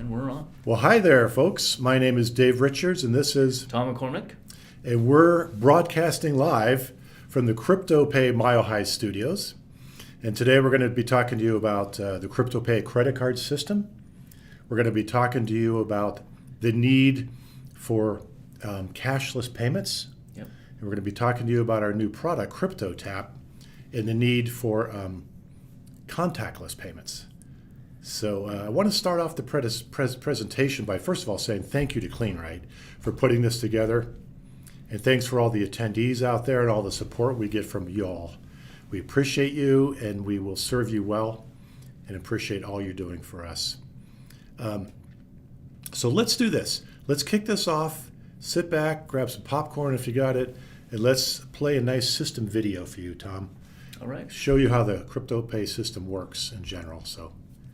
And we're on. Well, hi there, folks. My name is Dave Richards, and this is Tom McCormick. And we're broadcasting live from the CryptoPay Mile High Studios. And today we're going to be talking to you about the CryptoPay Credit Card System. We're going to be talking to you about the need for cashless payments. Yep. And we're going to be talking to you about our new product, CryptoTap, and the need for contactless payments. So I want to start off the presentation by first of all saying thank you to Kleen-Rite for putting this together. And thanks for all the attendees out there and all the support we get from y'all. We appreciate you, and we will serve you well and appreciate all you're doing for us. So let's do this. Let's kick this off. Sit back, grab some popcorn if you got it, and let's play a nice system video for you, Tom. All right. Show you how the CryptoPay system works in general. So.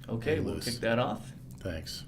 Okay, we'll kick that off. Thanks.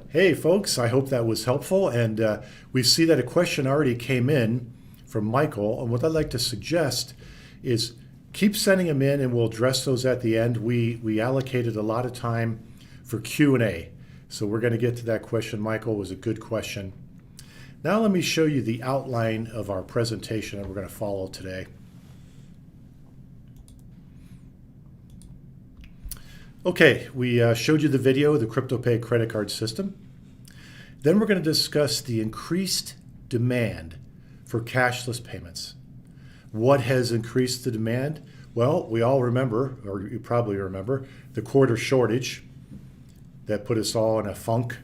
Hey folks, I hope that was helpful, and we see that a question already came in from Michael, and what I'd like to suggest is keep sending them in and we'll address those at the end. We allocated a lot of time for Q&A, so we're going to get to that question. Michael, was a good question. Now let me show you the outline of our presentation that we're going to follow today. Okay, we showed you the video of the CryptoPay Credit Card System. Then we're going to discuss the increased demand for cashless payments. What has increased the demand? Well, we all remember, or you probably remember, the quarter shortage that put us all in a funk.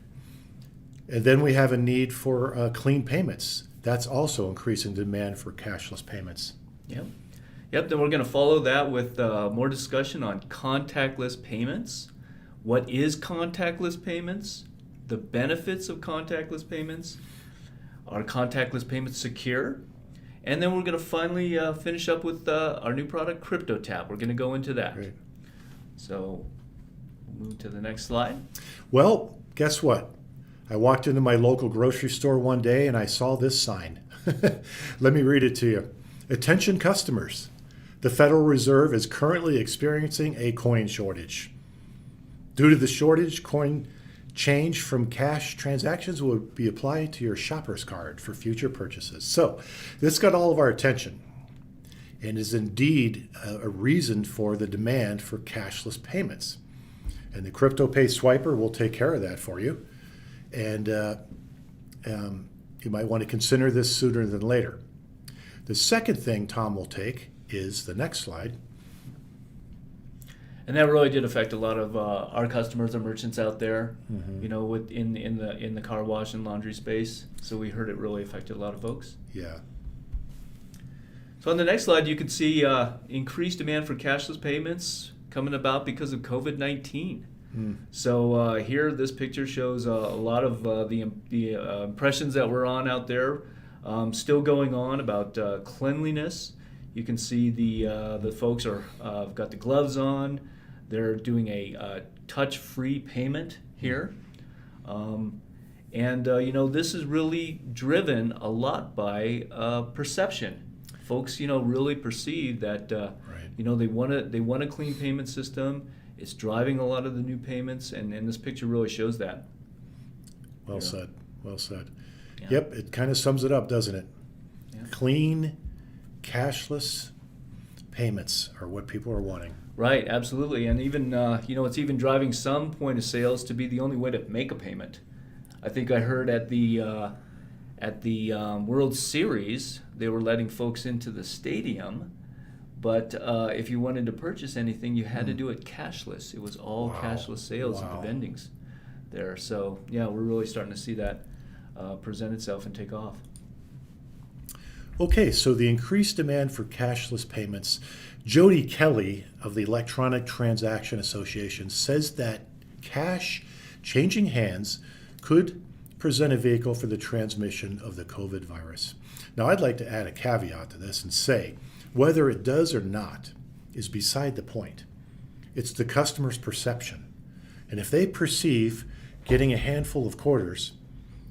And then we have a need for clean payments. That's also increasing demand for cashless payments. Yep, then we're going to follow that with more discussion on contactless payments. What is contactless payments? The benefits of contactless payments. Are contactless payments secure? And then we're going to finally finish up with our new product, CryptoTap. We're going to go into that. Great. So we'll move to the next slide. Well, guess what? I walked into my local grocery store one day and I saw this sign. Let me read it to you. Attention customers. The Federal Reserve is currently experiencing a coin shortage. Due to the shortage, coin change from cash transactions will be applied to your shopper's card for future purchases. So this got all of our attention and is indeed a reason for the demand for cashless payments. And the CryptoPay Swiper will take care of that for you. And you might want to consider this sooner than later. The second thing Tom will take is the next slide. And that really did affect a lot of our customers, our merchants out there, Mm-hmm. in the car wash and laundry space. So we heard it really affected a lot of folks. Yeah. So on the next slide, you can see increased demand for cashless payments coming about because of COVID-19. Mm. So here, this picture shows a lot of the impressions that were on out there, still going on about cleanliness. You can see the folks are got the gloves on. They're doing a touch-free payment here, and this is really driven a lot by perception. Folks, really perceive that Right. they want a clean payment system. It's driving a lot of the new payments, and this picture really shows that. Well Yeah. said. Well said. Yeah. Yep, it kind of sums it up, doesn't it? Yeah. Clean, cashless payments are what people are wanting. Right, absolutely, and even it's even driving some point of sales to be the only way to make a payment. I think I heard at the World Series they were letting folks into the stadium, but if you wanted to purchase anything, you had to do it cashless. It was all Wow. cashless sales at Wow. the vendings there. So yeah, we're really starting to see that present itself and take off. Okay, so the increased demand for cashless payments. Jody Kelly of the Electronic Transaction Association says that cash changing hands could present a vehicle for the transmission of the COVID virus. Now, I'd like to add a caveat to this and say whether it does or not is beside the point. It's the customer's perception. And if they perceive getting a handful of quarters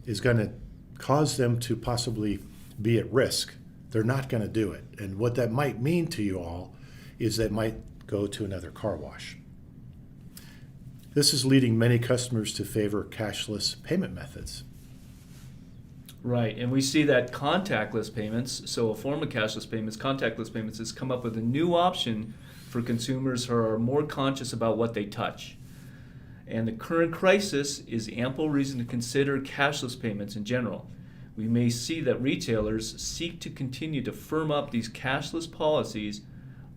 is going to cause them to possibly be at risk, they're not going to do it. And what that might mean to you all is they might go to another car wash. This is leading many customers to favor cashless payment methods. Right, and we see that contactless payments, so a form of cashless payments, contactless payments, has come up with a new option for consumers who are more conscious about what they touch. And the current crisis is ample reason to consider cashless payments in general. We may see that retailers seek to continue to firm up these cashless policies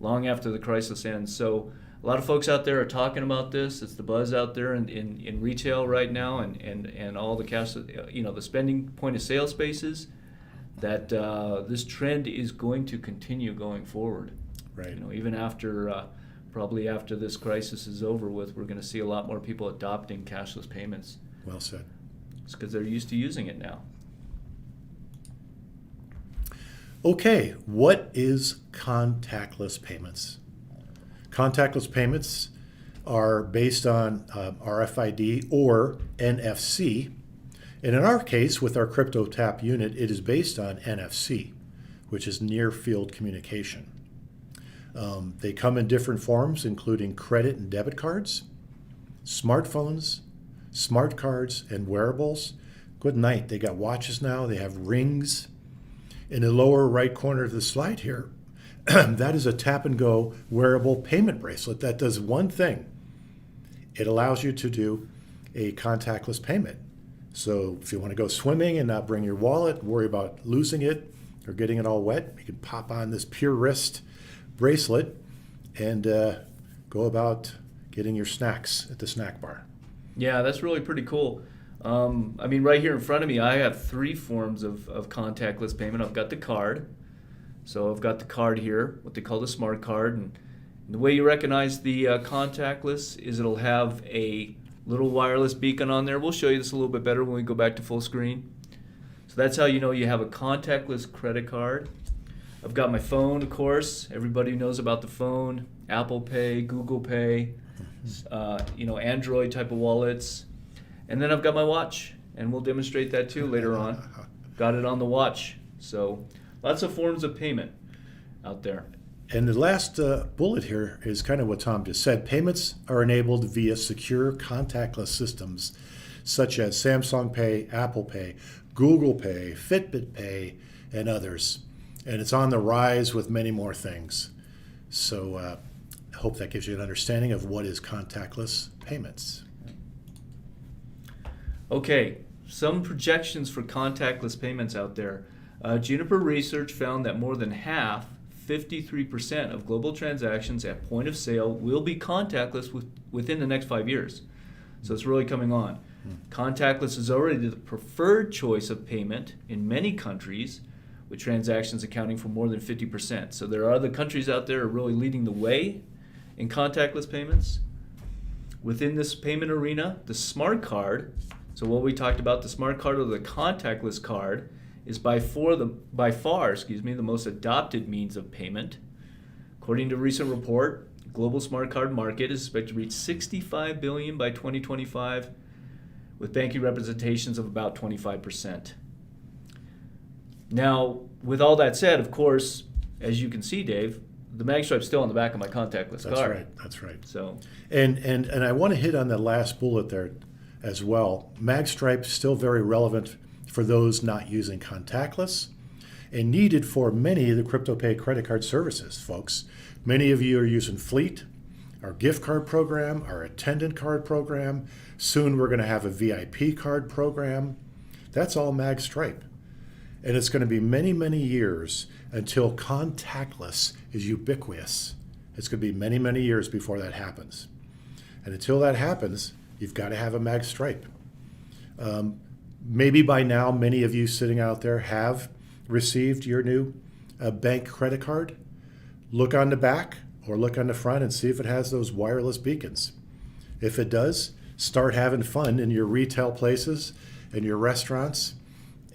long after the crisis ends. So a lot of folks out there are talking about this. It's the buzz out there in retail right now, and all the cash, the spending point of sale spaces, that this trend is going to continue going forward. Right. Even after probably after this crisis is over with, we're going to see a lot more people adopting cashless payments. Well said. It's because they're used to using it now. Okay, what is contactless payments? Contactless payments are based on RFID or NFC. And in our case, with our CryptoTap unit, it is based on NFC, which is near field communication. They come in different forms, including credit and debit cards, smartphones, smart cards, and wearables. Good night. They got watches now. They have rings. In the lower right corner of the slide here, that is a tap and go wearable payment bracelet that does one thing. It allows you to do a contactless payment. So if you want to go swimming and not bring your wallet, worry about losing it or getting it all wet, you can pop on this Pure Wrist bracelet and go about getting your snacks at the snack bar. Yeah, that's really pretty cool. Right here in front of me, I have three forms of contactless payment. I've got the card. So I've got the card here, what they call the smart card. And the way you recognize the contactless is it'll have a little wireless beacon on there. We'll show you this a little bit better when we go back to full screen. So that's how you know you have a contactless credit card. I've got my phone, of course. Everybody knows about the phone. Apple Pay, Google Pay, Android type of wallets. And then I've got my watch, and we'll demonstrate that too later on. Got it on the watch. So lots of forms of payment out there. And the last bullet here is kind of what Tom just said. Payments are enabled via secure contactless systems such as Samsung Pay, Apple Pay, Google Pay, Fitbit Pay, and others. And it's on the rise with many more things. So I hope that gives you an understanding of what is contactless payments. Okay, some projections for contactless payments out there. Juniper Research found that more than half, 53% of global transactions at point of sale will be contactless within the next 5 years. So it's really coming on. Contactless is already the preferred choice of payment in many countries, with transactions accounting for more than 50%. So there are other countries out there who are really leading the way in contactless payments. Within this payment arena, the smart card, so what we talked about, the smart card or the contactless card, is by far the most adopted means of payment. According to a recent report, the global smart card market is expected to reach $65 billion by 2025, with banking representations of about 25%. Now, with all that said, of course, as you can see, Dave, the mag stripe's still on the back of my contactless card. That's right. So, and I want to hit on the last bullet there as well. Mag stripe's still very relevant for those not using contactless and needed for many of the CryptoPay credit card services, folks. Many of you are using Fleet, our gift card program, our attendant card program. Soon we're going to have a VIP card program. That's all mag stripe. And it's going to be many, many years until contactless is ubiquitous. It's going to be many, many years before that happens. And until that happens, you've got to have a mag stripe. Maybe by now, many of you sitting out there have received your new bank credit card. Look on the back or look on the front and see if it has those wireless beacons. If it does, start having fun in your retail places and your restaurants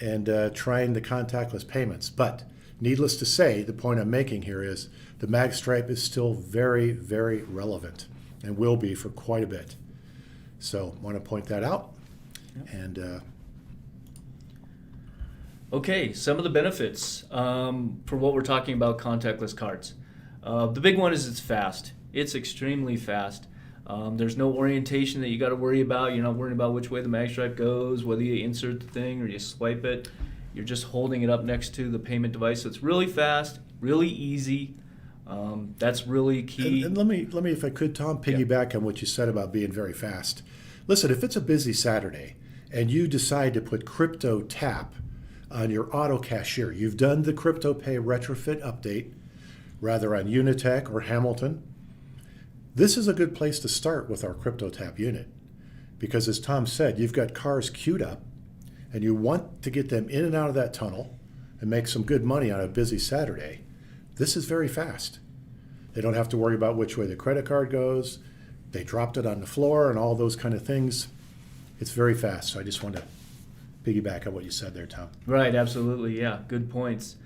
and trying the contactless payments. But needless to say, the point I'm making here is the mag stripe is still very, very relevant and will be for quite a bit. So I want to point that out. Yep. And okay, some of the benefits for what we're talking about contactless cards. The big one is it's fast. It's extremely fast. There's no orientation that you got to worry about. You're not worrying about which way the mag stripe goes, whether you insert the thing or you swipe it. You're just holding it up next to the payment device. So it's really fast, really easy. That's really key. And let me, if I could, Tom, piggyback on what you said about being very fast. Listen, if it's a busy Saturday and you decide to put CryptoTap on your auto cashier, you've done the CryptoPay retrofit update, rather on Unitech or Hamilton. This is a good place to start with our CryptoTap unit because, as Tom said, you've got cars queued up and you want to get them in and out of that tunnel and make some good money on a busy Saturday. This is very fast. They don't have to worry about which way the credit card goes. They dropped it on the floor and all those kind of things. It's very fast. So I just want to piggyback on what you said there, Tom. Right, absolutely. Yeah, good points.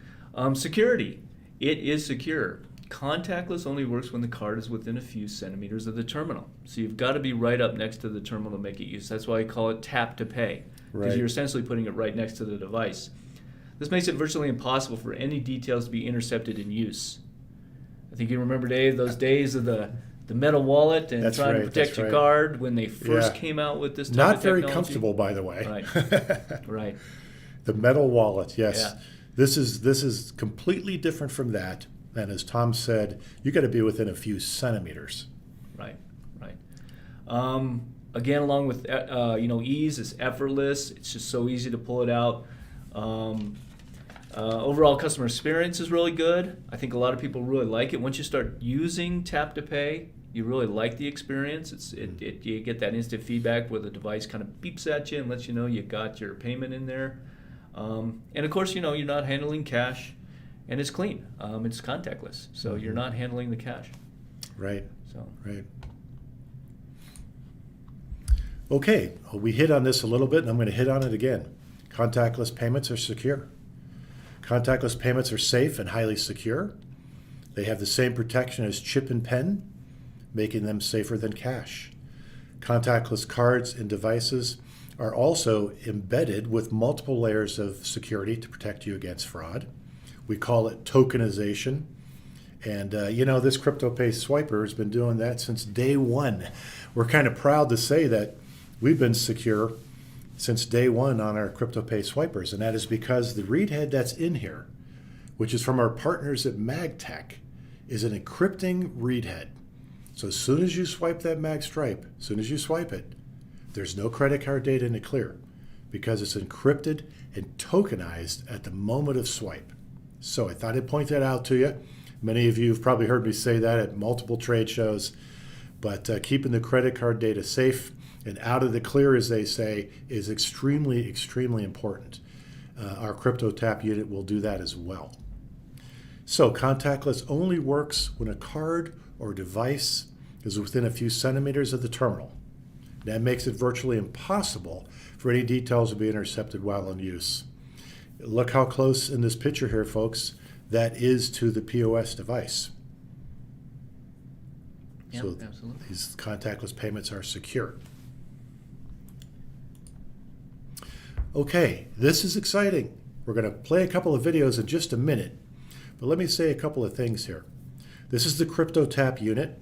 Security. It is secure. Contactless only works when the card is within a few centimeters of the terminal. So you've got to be right up next to the terminal to make it use. That's why I call it tap to pay, because Right. you're essentially putting it right next to the device. This makes it virtually impossible for any details to be intercepted in use. I think you remember, Dave, those days of the metal wallet and That's trying right, to protect that's your right. card when they first Yeah. came out with this type Not of very technology. comfortable, by the way. Right. Right. The metal wallet, yes. Yeah. This is completely different from that. And as Tom said, you got to be within a few centimeters. Right, right. Again, along with ease, it's effortless. It's just so easy to pull it out. Overall customer experience is really good. I think a lot of people really like it. Once you start using Tap to Pay, you really like the experience. You get that instant feedback where the device kind of beeps at you and lets you know you got your payment in there. And of course, you're not handling cash. And it's clean. It's contactless, so you're not handling the cash. Right. So Right. Okay, well, we hit on this a little bit, and I'm going to hit on it again. Contactless payments are secure. Contactless payments are safe and highly secure. They have the same protection as chip and pen, making them safer than cash. Contactless cards and devices are also embedded with multiple layers of security to protect you against fraud. We call it tokenization. And, this CryptoPay swiper has been doing that since day one. We're kind of proud to say that we've been secure since day one on our CryptoPay swipers. And that is because the read head that's in here, which is from our partners at MagTech, is an encrypting read head. So as soon as you swipe that mag stripe, as soon as you swipe it, there's no credit card data in the clear because it's encrypted and tokenized at the moment of swipe. So I thought I'd point that out to you. Many of you have probably heard me say that at multiple trade shows, but keeping the credit card data safe and out of the clear, as they say, is extremely, extremely important. Our CryptoTap unit will do that as well. So contactless only works when a card or device is within a few centimeters of the terminal. That makes it virtually impossible for any details to be intercepted while in use. Look how close in this picture here, folks, that is to the POS device. Yep, So absolutely. these contactless payments are secure. Okay, this is exciting. We're going to play a couple of videos in just a minute, but let me say a couple of things here. This is the CryptoTap unit.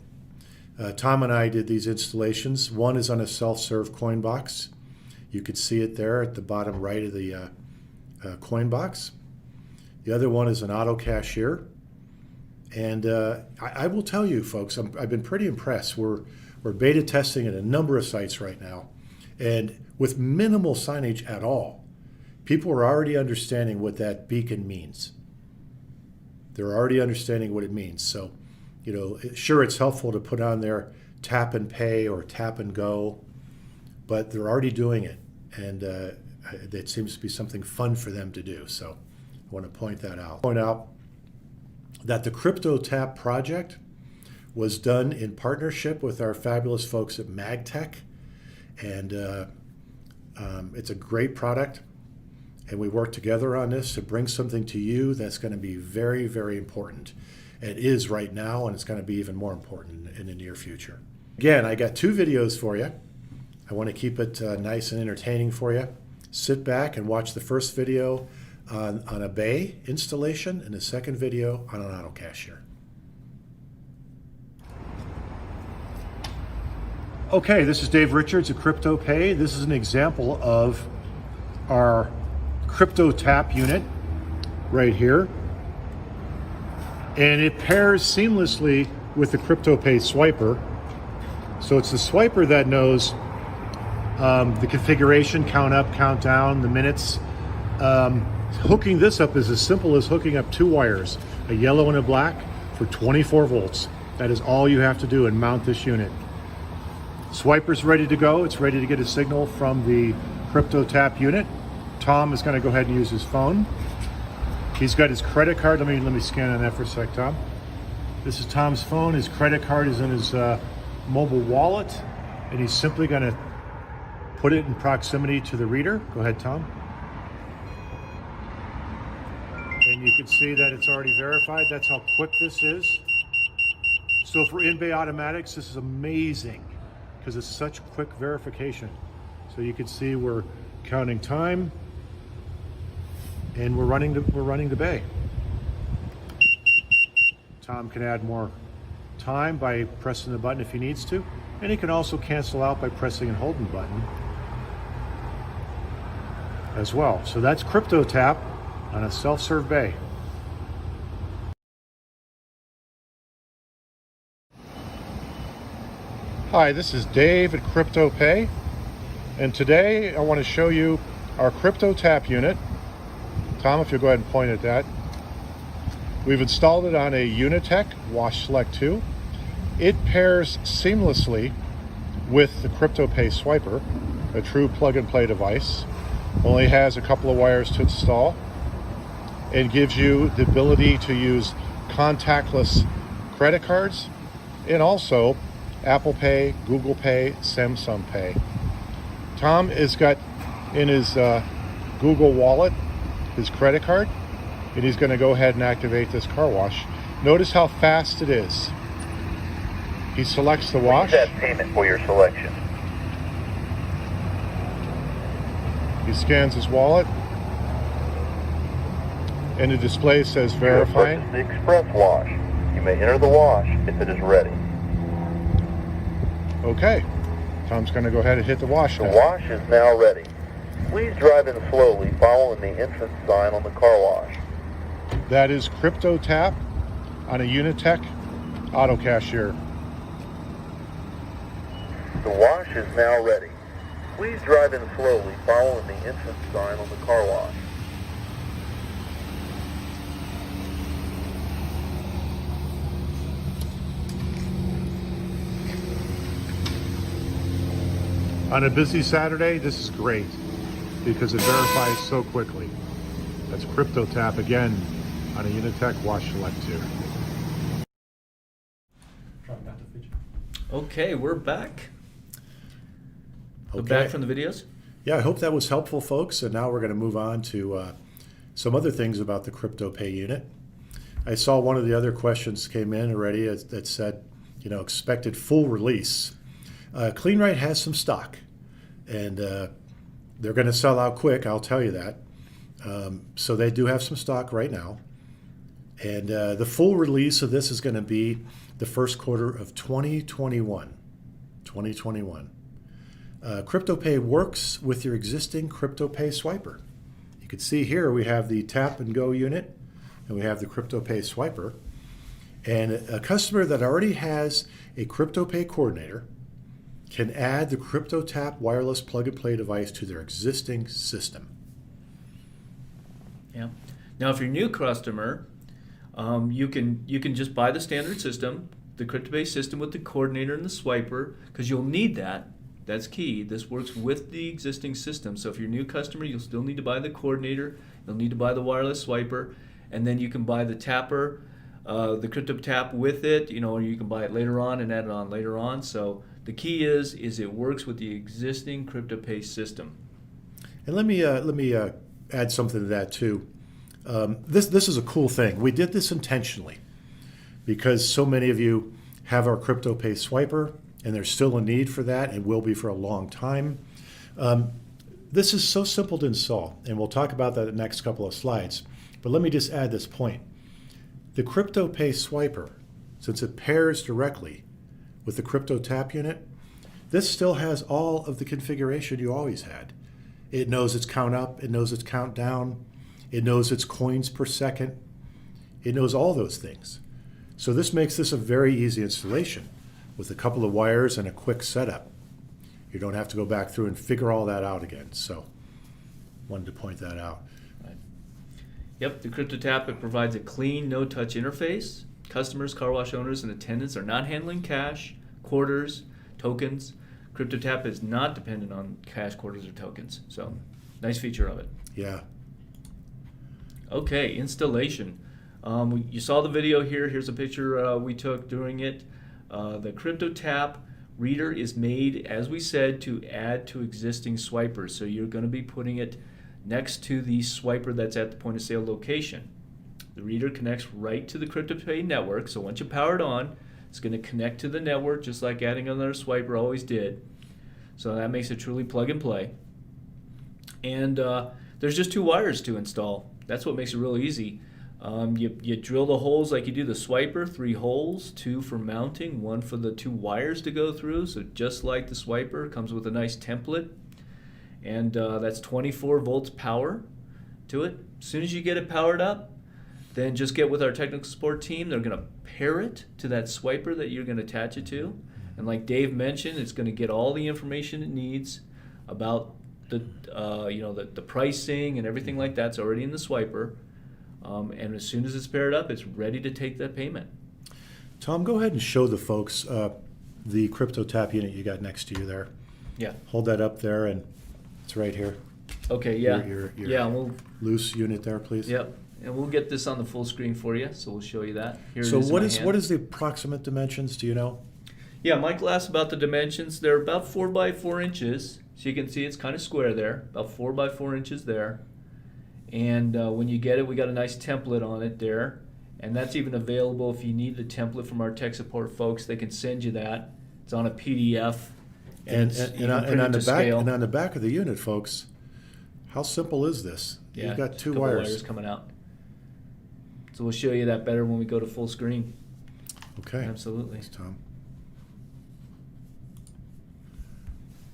Tom and I did these installations. One is on a self-serve coin box. You can see it there at the bottom right of the coin box. The other one is an auto cashier. And I will tell you, folks, I've been pretty impressed. We're beta testing at a number of sites right now. And with minimal signage at all, people are already understanding what that beacon means. They're already understanding what it means. So, you know, sure, it's helpful to put on there tap and pay or tap and go, but they're already doing it. And it seems to be something fun for them to do. So I want to point that out. Point out that the CryptoTap project was done in partnership with our fabulous folks at MagTech. And it's a great product. And we work together on this to bring something to you that's going to be very, very important. It is right now, and it's going to be even more important in the near future. Again, I got 2 videos for you. I want to keep it nice and entertaining for you. Sit back and watch the first video on a bay installation and the second video on an auto cashier. Okay, this is Dave Richards at CryptoPay. This is an example of our CryptoTap unit right here. And it pairs seamlessly with the CryptoPay swiper. So it's the swiper that knows the configuration, count up, count down, the minutes. Hooking this up is as simple as hooking up 2 wires, a yellow and a black, for 24 volts. That is all you have to do and mount this unit. Swiper's ready to go. It's ready to get a signal from the CryptoTap unit. Tom is going to go ahead and use his phone. He's got his credit card. Let me scan on that for a sec, Tom. This is Tom's phone. His credit card is in his mobile wallet, and he's simply going to put it in proximity to the reader. Go ahead, Tom. And you can see that it's already verified. That's how quick this is. So for in-bay automatics, this is amazing because it's such quick verification. So you can see we're counting time, and we're running the bay. Tom can add more time by pressing the button if he needs to, and he can also cancel out by pressing and holding the button as well. So that's CryptoTap on a self-serve bay. Hi, this is Dave at CryptoPay, and today I want to show you our CryptoTap unit. Tom, if you'll go ahead and point at that. We've installed it on a Unitech Wash Select 2. It pairs seamlessly with the CryptoPay swiper, a true plug-and-play device. Only has a couple of wires to install and gives you the ability to use contactless credit cards and also Apple Pay, Google Pay, Samsung Pay. Tom has got in his Google Wallet his credit card, and he's going to go ahead and activate this car wash. Notice how fast it is. He selects the wash. Please add payment for your selection. He scans his wallet, and the display says verifying. You have purchased the express wash. You may enter the wash if it is ready. Okay, Tom's going to go ahead and hit the wash The now. wash is now ready. Please drive in slowly following the entrance sign on the car wash. That is CryptoTap on a Unitech auto cashier. The wash is now ready. Please drive in slowly following the entrance sign on the car wash. On a busy Saturday, this is great because it verifies so quickly. That's CryptoTap again on a Unitech Wash Select 2. Okay, we're back. We're Okay. back from the videos. Yeah, I hope that was helpful, folks. And now we're going to move on to some other things about the CryptoPay unit. I saw one of the other questions came in already that said, expected full release. Kleen-Rite has some stock, and they're going to sell out quick, I'll tell you that. So they do have some stock right now. And the full release of this is going to be the first quarter of 2021. CryptoPay works with your existing CryptoPay swiper. You can see here we have the Tap and Go unit, and we have the CryptoPay swiper. And a customer that already has a CryptoPay coordinator can add the CryptoTap wireless plug-and-play device to their existing system. Yeah. Now, if you're a new customer, you can just buy the standard system, the CryptoPay system with the coordinator and the swiper, because you'll need that. That's key. This works with the existing system. So if you're a new customer, you'll still need to buy the coordinator. You'll need to buy the wireless swiper, and then you can buy the tapper, the CryptoTap with it. Or you can buy it later on and add it on later on. So the key is it works with the existing CryptoPay system. And let me add something to that too. This is a cool thing. We did this intentionally because so many of you have our CryptoPay swiper, and there's still a need for that and will be for a long time. This is so simple to install, and we'll talk about that in the next couple of slides. But let me just add this point. The CryptoPay swiper, since it pairs directly with the CryptoTap unit, this still has all of the configuration you always had. It knows its count up, it knows its count down, it knows its coins per second, it knows all those things. So this makes this a very easy installation with a couple of wires and a quick setup. You don't have to go back through and figure all that out again. So wanted to point that out. Right. Yep, the CryptoTap, it provides a clean, no-touch interface. Customers, car wash owners, and attendants are not handling cash, quarters, tokens. CryptoTap is not dependent on cash, quarters, or tokens. So nice feature of it. Yeah. Okay, installation. You saw the video here. Here's a picture we took during it. The CryptoTap reader is made, as we said, to add to existing swipers. So you're going to be putting it next to the swiper that's at the point of sale location. The reader connects right to the CryptoPay network. So once you power it on, it's going to connect to the network just like adding another swiper always did. So that makes it truly plug and play. And there's just 2 wires to install. That's what makes it really easy. You drill the holes like you do the swiper, 3 holes, 2 for mounting, 1 for the 2 wires to go through. So just like the swiper, comes with a nice template. And that's 24 volts power to it. As soon as you get it powered up, then just get with our technical support team. They're going to pair it to that swiper that you're going to attach it to. And like Dave mentioned, it's going to get all the information it needs about the pricing and everything like that's already in the swiper. And as soon as it's paired up, it's ready to take that payment. Tom, go ahead and show the folks the CryptoTap unit you got next to you there. Yeah. Hold that up there, and it's right here. Okay, yeah. Your Yeah, we'll, loose unit there, please. yep. And we'll get this on the full screen for you, so we'll show you that. Here So it is in what my is hand. what is the approximate dimensions? Do you know? Yeah, Michael asked about the dimensions. They're about 4 by 4 inches. So you can see it's kind of square there, about 4 by 4 inches there. And when you get it, we got a nice template on it there. And that's even available if you need the template from our tech support folks. They can send you that. It's on a PDF. And it's and even on printed the to back scale. and on the back of the unit, folks, how simple is this? Yeah, You've got just a 2 couple wires. coming out. So we'll show you that better when we go to full screen. Okay. Absolutely. Thanks, Tom.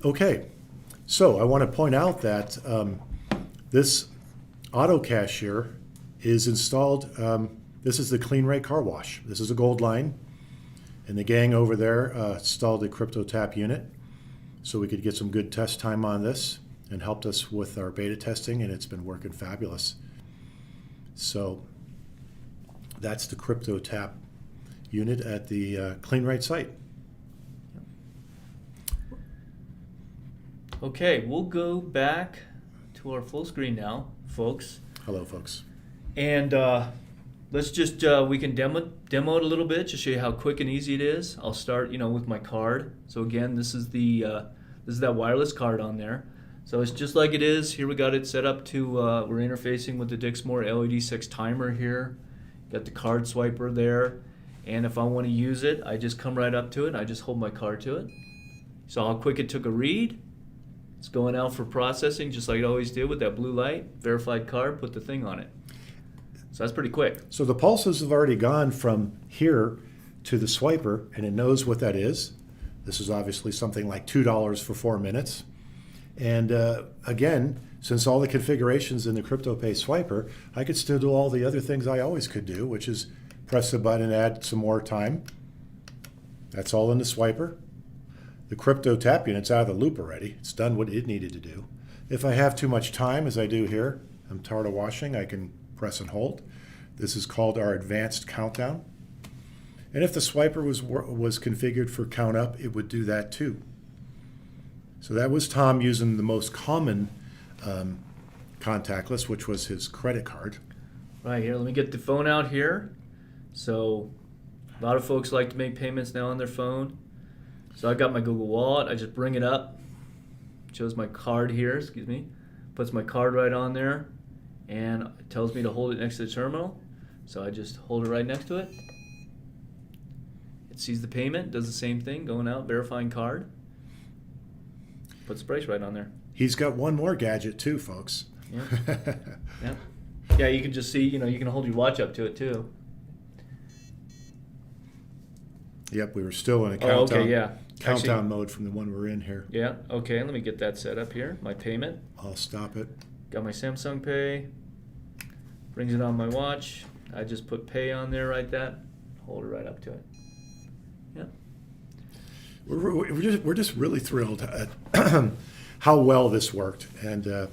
Okay, so I want to point out that this auto cashier is installed. This is the Kleen-Rite car wash. This is a gold line, and the gang over there installed a CryptoTap unit, so we could get some good test time on this, and helped us with our beta testing, and it's been working fabulous. So that's the CryptoTap unit at the Kleen-Rite site. Okay, we'll go back to our full screen now, folks. Hello, folks. And let's just, we can demo it a little bit to show you how quick and easy it is. I'll start, with my card. So again, this is that wireless card on there. So it's just like it is. Here we got it set up to, we're interfacing with the Dixmoor LED 6 timer here. Got the card swiper there. And if I want to use it, I just come right up to it. I just hold my card to it. So how quick it took a read. It's going out for processing just like it always did with that blue light. Verified card, put the thing on it. So that's pretty quick. So the pulses have already gone from here to the swiper, and it knows what that is. This is obviously something like $2 for 4 minutes. And again, since all the configurations in the CryptoPay swiper, I could still do all the other things I always could do, which is press the button and add some more time. That's all in the swiper. The CryptoTap unit's out of the loop already. It's done what it needed to do. If I have too much time, as I do here, I'm tired of washing, I can press and hold. This is called our advanced countdown. And if the swiper was configured for count up, it would do that too. So that was Tom using the most common contactless, which was his credit card. Right here, let me get the phone out here. So a lot of folks like to make payments now on their phone. So I got my Google Wallet. I just bring it up. Shows my card here, puts my card right on there, and it tells me to hold it next to the terminal. So I just hold it right next to it. It sees the payment, does the same thing, going out, verifying card. Puts the price right on there. He's got one more gadget too, folks. Yeah. Yeah. Yeah, you can just see, you can hold your watch up to it too. Yep, we were still in a countdown, okay, yeah. countdown mode from the one we're in here. Yeah, okay, let me get that set up here. My payment. I'll stop it. Got my Samsung Pay. Brings it on my watch. I just put pay on there like that. Hold it right up to it. Yeah. We're just really thrilled at how well this worked. And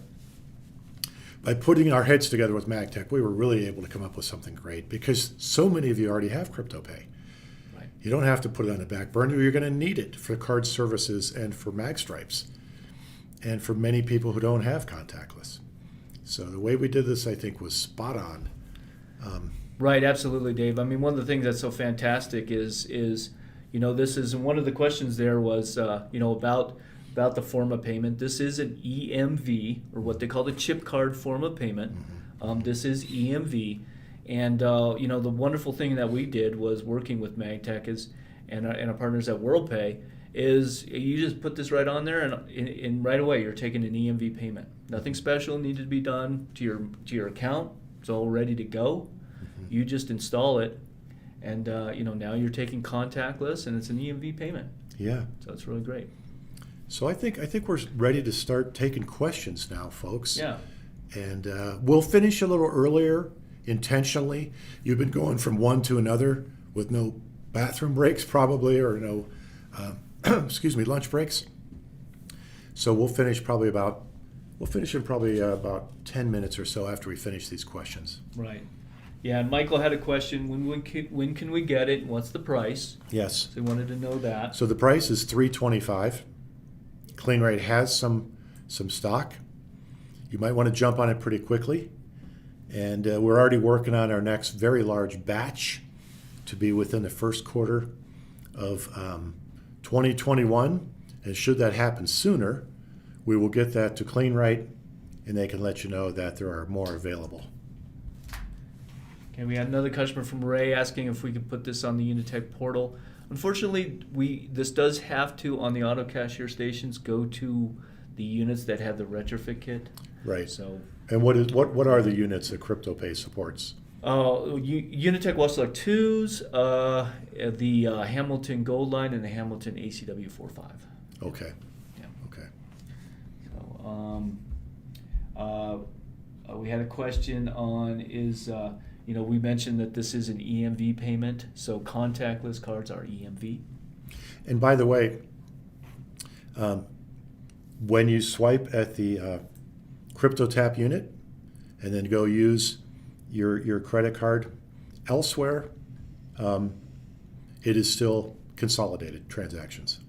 by putting our heads together with MagTech, we were really able to come up with something great because so many of you already have CryptoPay. Right. You don't have to put it on the back burner. You're going to need it for card services and for MagStripes and for many people who don't have contactless. So the way we did this, I think, was spot on. Right, absolutely, Dave. I mean, one of the things that's so fantastic is this is, and one of the questions there was, about the form of payment. This is an EMV, or what they call the chip card form of payment. Mm-hmm. This is EMV. And, the wonderful thing that we did was working with MagTech and our partners at WorldPay is you just put this right on there and right away you're taking an EMV payment. Nothing special needed to be done to your account. It's all ready to go. Mm-hmm. You just install it. And now you're taking contactless, and it's an EMV payment. Yeah. So it's really great. So I think we're ready to start taking questions now, folks. Yeah. And we'll finish a little earlier intentionally. You've been going from one to another with no bathroom breaks probably, or no, lunch breaks. So we'll finish in probably about 10 minutes or so after we finish these questions. Right. Yeah, and Michael had a question. When can we get it? What's the price? Yes. So he wanted to know that. So the price is $325. Kleen-Rite has some stock. You might want to jump on it pretty quickly. And we're already working on our next very large batch to be within the first quarter of 2021. And should that happen sooner, we will get that to Kleen-Rite, and they can let you know that there are more available. Okay, we had another customer from Ray asking if we could put this on the Unitech portal. Unfortunately, this does have to, on the auto cashier stations, go to the units that have the retrofit kit. Right. So. And what are the units that CryptoPay supports? Unitech Westlock 2s, the Hamilton Gold Line, and the Hamilton ACW 4.5. Okay. Yeah. Okay. So, we had a question on we mentioned that this is an EMV payment, so contactless cards are EMV. And by the way, when you swipe at the CryptoTap unit and then go use your credit card elsewhere, it is still consolidated transactions.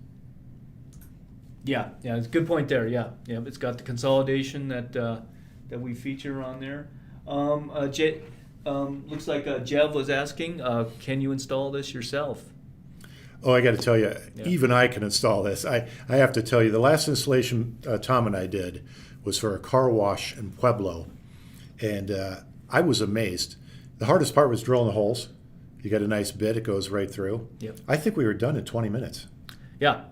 Yeah, it's a good point there. Yeah, it's got the consolidation that we feature on there. Looks like Jev was asking, can you install this yourself? Oh, I got to tell you, even I can install this. I have to tell you, the last installation Tom and I did was for a car wash in Pueblo, and I was amazed. The hardest part was drilling the holes. You got a nice bit; it goes right through. Yep. I think we were done in 20 minutes. Yeah,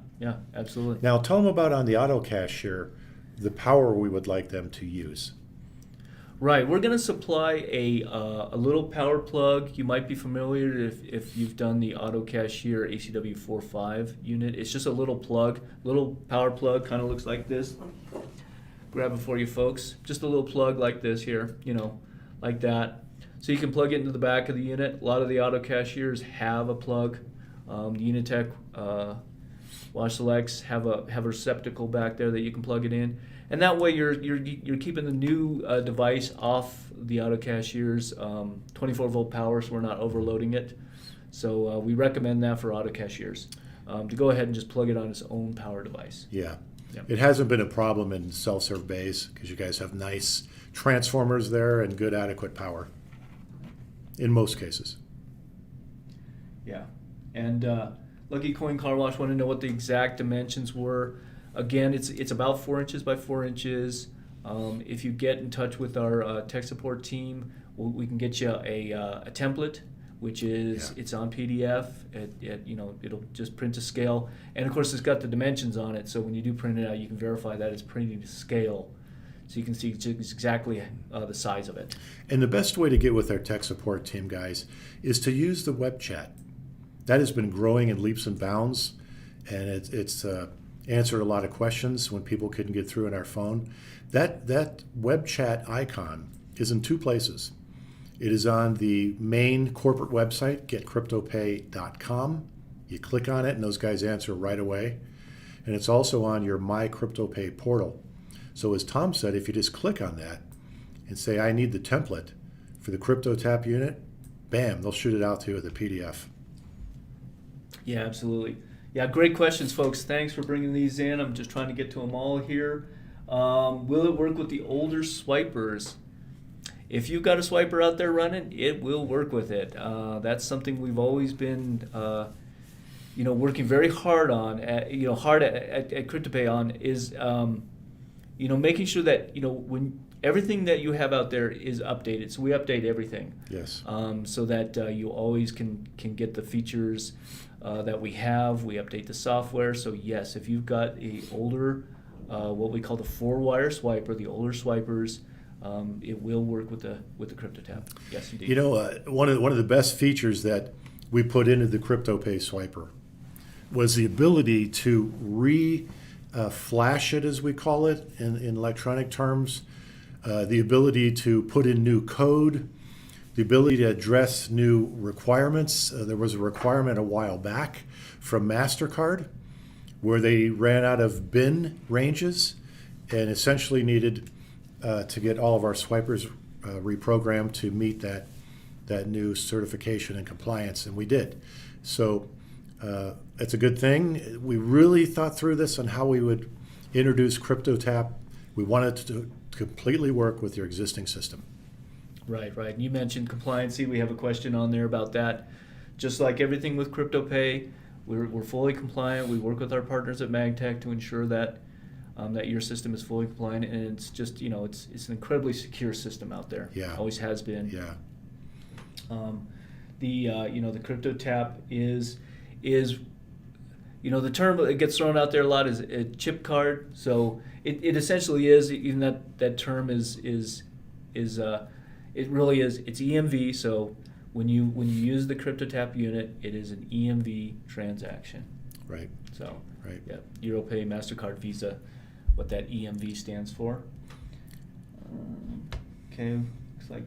absolutely. Now, tell them about on the auto cashier, the power we would like them to use. Right, we're going to supply a little power plug. You might be familiar if you've done the auto cashier ACW 4.5 unit. It's just a little plug, little power plug, kind of looks like this. Grab it for you folks. Just a little plug like this here, like that. So you can plug it into the back of the unit. A lot of the auto cashiers have a plug. The Unitech Wash Selects have a receptacle back there that you can plug it in. And that way you're keeping the new device off the auto cashier's 24 volt power, so we're not overloading it. So we recommend that for auto cashiers to go ahead and just plug it on its own power device. Yeah. Yep. It hasn't been a problem in self-serve bays because you guys have nice transformers there and good adequate power in most cases. Yeah. And Lucky Coin Car Wash wanted to know what the exact dimensions were. Again, it's about 4 inches by 4 inches. If you get in touch with our tech support team, we can get you a template, which is it's on PDF. It'll just print to scale, and of course it's got the dimensions on it. So when you do print it out, you can verify that it's printing to scale, so you can see exactly the size of it. And the best way to get with our tech support team, guys, is to use the web chat. That has been growing in leaps and bounds, and it's answered a lot of questions when people couldn't get through on our phone. That web chat icon is in two places. It is on the main corporate website, getcryptopay.com. You click on it and those guys answer right away. And it's also on your My CryptoPay portal. So as Tom said, if you just click on that and say, I need the template for the CryptoTap unit, bam, they'll shoot it out to you with a PDF. Yeah, absolutely. Yeah, great questions, folks. Thanks for bringing these in. I'm just trying to get to them all here. Will it work with the older swipers? If you've got a swiper out there running, it will work with it. That's something we've always been, working very hard on. At CryptoPay on is, making sure that when everything that you have out there is updated. So we update everything. Yes. So that you always can get the features that we have. We update the software. So yes, if you've got a older, what we call the 4-wire swiper, the older swipers, it will work with the CryptoTap. Yes, indeed. One of the best features that we put into the CryptoPay swiper was the ability to flash it, as we call it in electronic terms, the ability to put in new code, the ability to address new requirements. There was a requirement a while back from MasterCard where they ran out of bin ranges and essentially needed to get all of our swipers reprogrammed to meet that new certification and compliance, and we did. So it's a good thing. We really thought through this on how we would introduce CryptoTap. We wanted to completely work with your existing system. Right. You mentioned compliancy. We have a question on there about that. Just like everything with CryptoPay, we're fully compliant. We work with our partners at MagTech to ensure that that your system is fully compliant, and it's just it's an incredibly secure system out there. Yeah. Always has been. Yeah. The CryptoTap is the term that gets thrown out there a lot is a chip card. So it essentially is, even that term is it really is, it's EMV. So when you use the CryptoTap unit, it is an EMV transaction. Right. So right. Yeah, EuroPay, MasterCard, Visa, what that EMV stands for. Okay, looks like.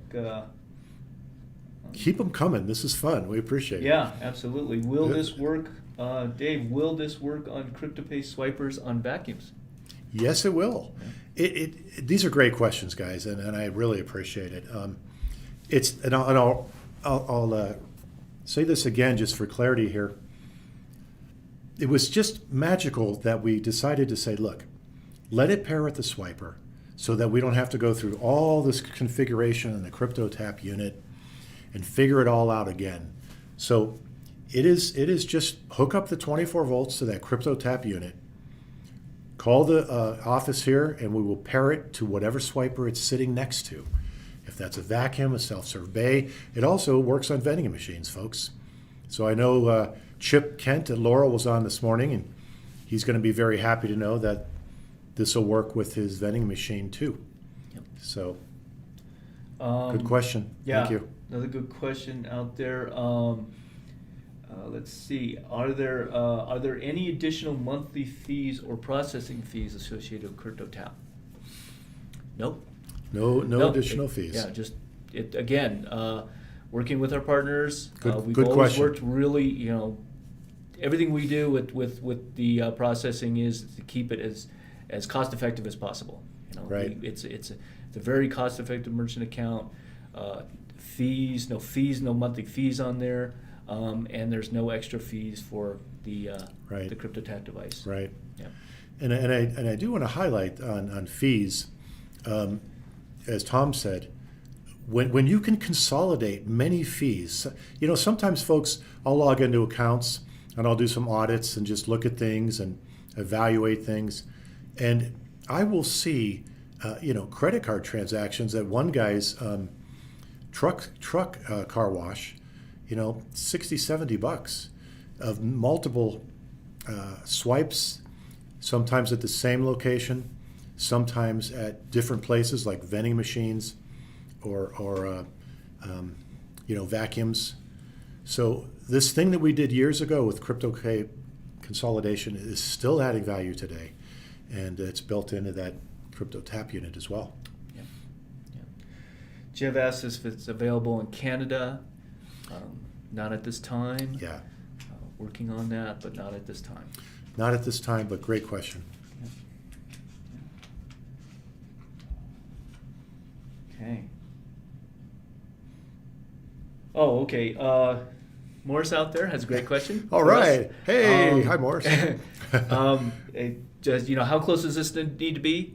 Keep them coming. This is fun. We appreciate it. Yeah, absolutely. Will this work, Dave? Will this work on CryptoPay swipers on vacuums? Yes, it will. Yeah. These are great questions, guys, and I really appreciate it. I'll say this again just for clarity here. it was just magical that we decided to say, look, let it pair with the swiper so that we don't have to go through all this configuration in the CryptoTap unit and figure it all out again. So it is just hook up the 24 volts to that CryptoTap unit, call the office here, and we will pair it to whatever swiper it's sitting next to. If that's a vacuum, a self-serve bay, it also works on vending machines, folks. So I know Chip Kent at Laurel was on this morning, and he's going to be very happy to know that this will work with his vending machine too. Yep. So, good question. Yeah, Thank you. another good question out there. Let's see. Are there any additional monthly fees or processing fees associated with CryptoTap? Nope. No additional fees. Yeah, just it again. Working with our partners, we've good always question. worked really. Everything we do with the processing is to keep it as cost effective as possible. Right. It's a very cost effective merchant account. No monthly fees on there, and there's no extra fees for the Right. the CryptoTap device. Right. Yeah. And I do want to highlight on fees, as Tom said, when you can consolidate many fees, sometimes folks, I'll log into accounts and I'll do some audits and just look at things and evaluate things, and I will see, credit card transactions at one guy's truck car wash, $60-70 of multiple swipes, sometimes at the same location, sometimes at different places like vending machines or vacuums. So this thing that we did years ago with CryptoPay consolidation is still adding value today, and it's built into that CryptoTap unit as well. Yeah. Jeff asked us if it's available in Canada. Not at this time. Yeah, Working on that, but not at this time. not at this time, but great question. Okay. Oh, okay. Morris out there has a great question. All for us. right. Hey, hi, Morris. Just how close does this need to be?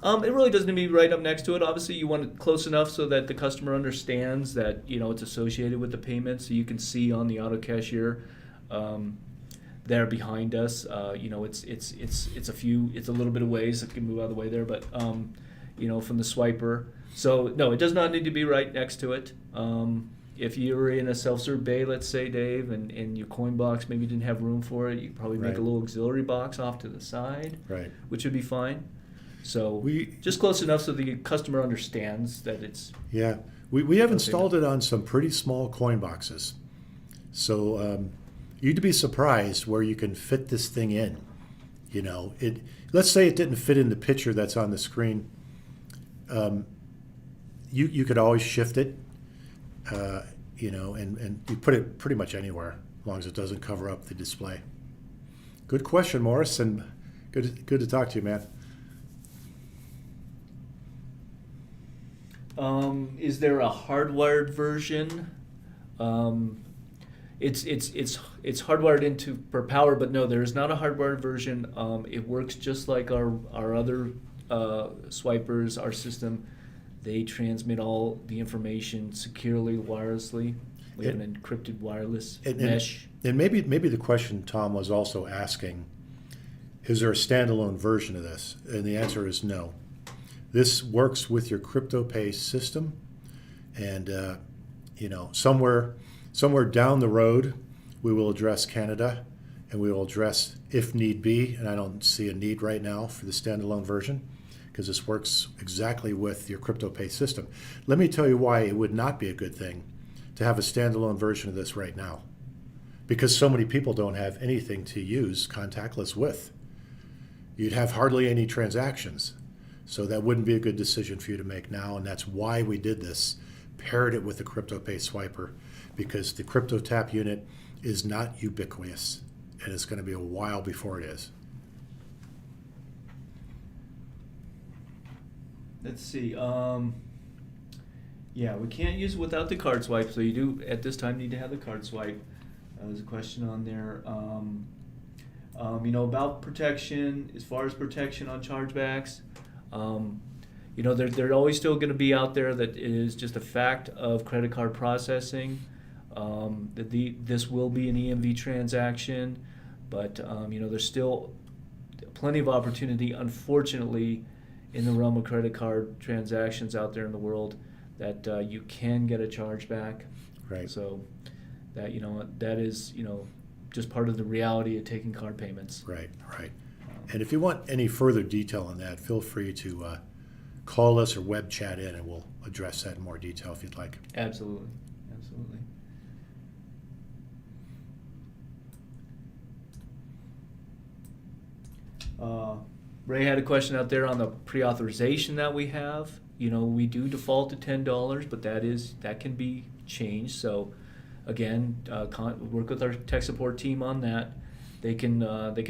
It really doesn't need to be right up next to it. Obviously, you want it close enough so that the customer understands that it's associated with the payment, so you can see on the auto cashier there behind us. It's a little bit of ways. It can move out of the way there, but from the swiper. So no, it does not need to be right next to it. If you were in a self-serve bay, let's say, Dave, and your coin box maybe didn't have room for it, you could probably make Right. a little auxiliary box off to the side, Right. which would be fine. So We- just close enough so the customer understands that it's Yeah, we have installed it on some pretty small coin boxes. So you'd be surprised where you can fit this thing in. Let's say it didn't fit in the picture that's on the screen. You could always shift it, and you put it pretty much anywhere as long as it doesn't cover up the display. Good question, Morris, and good to talk to you, man. Is there a hardwired version? It's hardwired into per power, but no, there is not a hardwired version. It works just like our other swipers, our system. They transmit all the information securely wirelessly. We have an encrypted wireless mesh. And maybe the question Tom was also asking, is there a standalone version of this? And the answer is no. This works with your CryptoPay system, and somewhere down the road, we will address Canada, and we will address if need be. And I don't see a need right now for the standalone version because this works exactly with your CryptoPay system. Let me tell you why it would not be a good thing to have a standalone version of this right now, because so many people don't have anything to use contactless with. You'd have hardly any transactions. So that wouldn't be a good decision for you to make now, and that's why we did this, paired it with the CryptoPay swiper, because the CryptoTap unit is not ubiquitous, and it's going to be a while before it is. Let's see. Yeah, we can't use it without the card swipe, so you do at this time need to have the card swipe. There's a question on there. About protection, as far as protection on chargebacks, they're always still going to be out there that it is just a fact of credit card processing. This will be an EMV transaction, but there's still plenty of opportunity, unfortunately, in the realm of credit card transactions out there in the world that you can get a chargeback. Right. So that is just part of the reality of taking card payments. Right. And if you want any further detail on that, feel free to call us or web chat in, and we'll address that in more detail if you'd like. Absolutely. Ray had a question out there on the pre-authorization that we have. We do default to $10, but that can be changed. So again, work with our tech support team on that. They can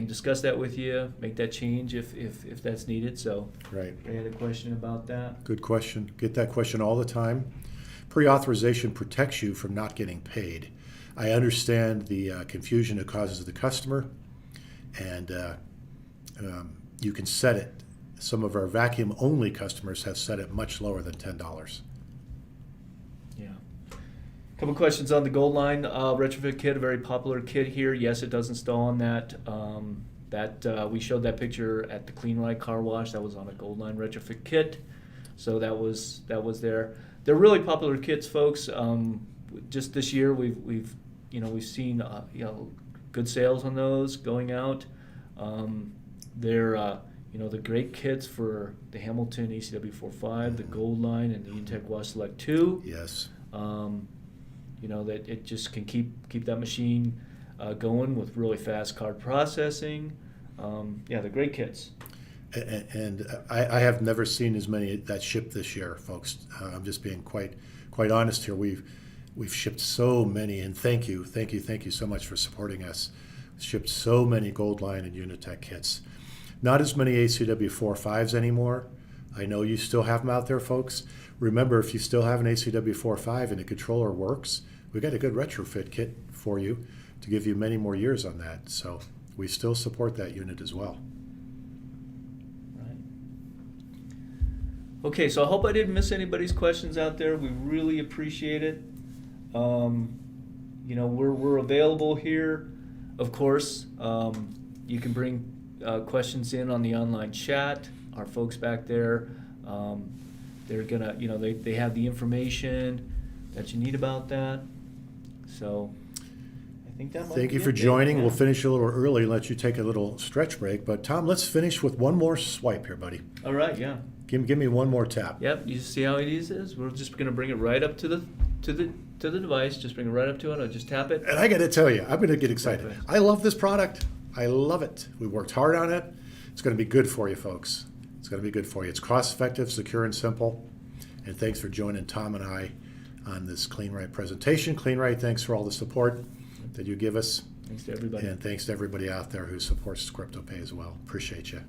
discuss that with you, make that change if that's needed. So Right. Ray had a question about that. Good question. Get that question all the time. Pre-authorization protects you from not getting paid. I understand the confusion it causes the customer, and you can set it. Some of our vacuum-only customers have set it much lower than $10. Yeah. A couple questions on the Gold Line retrofit kit, a very popular kit here. Yes, it does install on that. We showed that picture at the Kleen-Rite car wash. That was on a Gold Line retrofit kit, so that was there. They're really popular kits, folks. Just this year, we've seen good sales on those going out. They're the great kits for the Hamilton ECW45, the Gold Line, and the Intech Wash Select 2. Yes. That it just can keep that machine going with really fast card processing. They're great kits. And I have never seen as many that shipped this year, folks. I'm just being quite honest here. We've shipped so many, and thank you so much for supporting us. Shipped so many Gold Line and Unitech kits. Not as many ACW45s anymore. I know you still have them out there, folks. Remember, if you still have an ACW45 and the controller works, we got a good retrofit kit for you to give you many more years on that. So we still support that unit as well. Right. Okay, so I hope I didn't miss anybody's questions out there. We really appreciate it. We're available here, of course. You can bring questions in on the online chat. Our folks back there, they're gonna, they have the information that you need about that. So I think that might Thank be you for it. joining. Yeah. We'll finish a little early and let you take a little stretch break. But Tom, let's finish with one more swipe here, buddy. All right, yeah. Give me one more tap. Yep, you see how easy it is? We're just gonna bring it right up to the device. Just bring it right up to it. I'll just tap it. And I got to tell you, I'm going to get excited. Perfect. I love this product. I love it. We worked hard on it. It's going to be good for you, folks. It's going to be good for you. It's cost-effective, secure, and simple. And thanks for joining Tom and I on this Kleen-Rite presentation. Kleen-Rite, thanks for all the support that you give us. Thanks to everybody. And thanks to everybody out there who supports CryptoPay as well. Appreciate you.